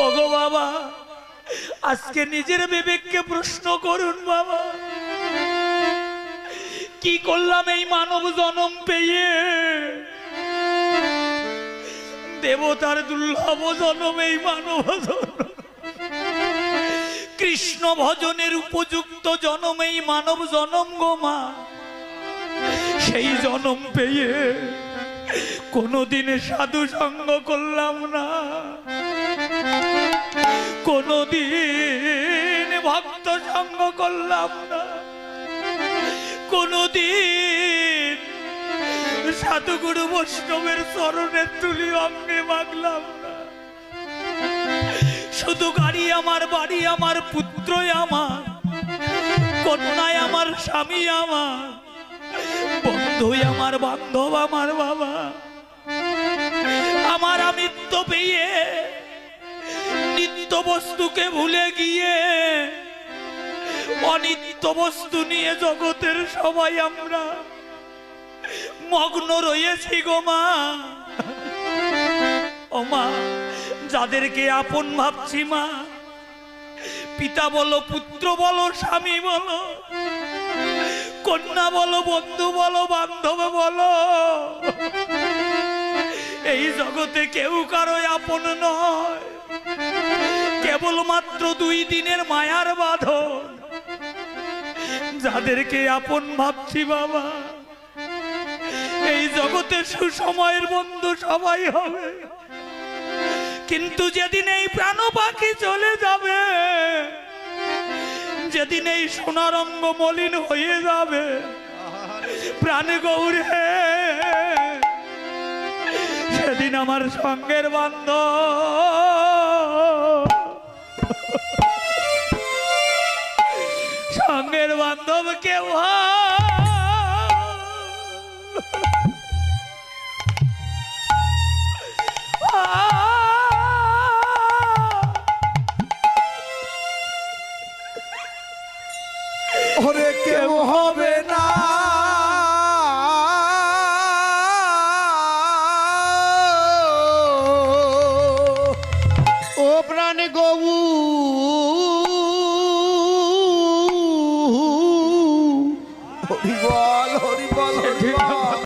ওগো বাবা, আজকে নিজের বিবেককে প্রশ্ন করুন বাবা, কি করলাম এই মানব জন্ম পেয়ে? দেবতার দুর্লভ জন্ম এই মানব জন্ম, কৃষ্ণ ভজনের উপযুক্ত জন্ম এই মানব জন্ম গো মা। সেই জন্ম পেয়ে কোনদিন সাধু সঙ্গ করলাম না, কোনদিন ভক্ত সঙ্গ করলাম না, কোনদিন সাধুগুরু বৈষ্ণবের চরণের তুলি অঙ্গে মাগলাম না। শুধু গাড়ি আমার, বাড়ি আমার, পুত্রই আমার, কন্যায় আমার, স্বামী আমার, বন্ধুই আমার, বান্ধব আমার বাবা। আমার আমিত্ব পেয়ে নিত্য বস্তুকে ভুলে গিয়ে অনিত্য বস্তু নিয়ে জগতের সবাই আমরা মগ্ন রয়েছি গো মা। ও মা, যাদেরকে আপন ভাবছি মা, পিতা বলো, পুত্র বলো, স্বামী বলো, কন্যা বলো, বন্ধু বলো, বান্ধব বলো, এই জগতে কেউ কারো আপন নয়, কেবলমাত্র 2 দিনের মায়ার বাঁধন। যাদেরকে আপন ভাবছি বাবা, এই জগতে সুসময়ের বন্ধু সবাই হবে, কিন্তু যেদিন এই প্রাণ পাখি চলে যাবে, যেদিন এই সোনারঙ্গ মলিন হয়ে যাবে, প্রাণ গৌরে, সেদিন আমার সঙ্গের বান্ধব, সঙ্গের বান্ধব কেউ ওরে কেউ হবে না। ও প্রাণ গৌ, হরি বল, হরি বল, হরি বল।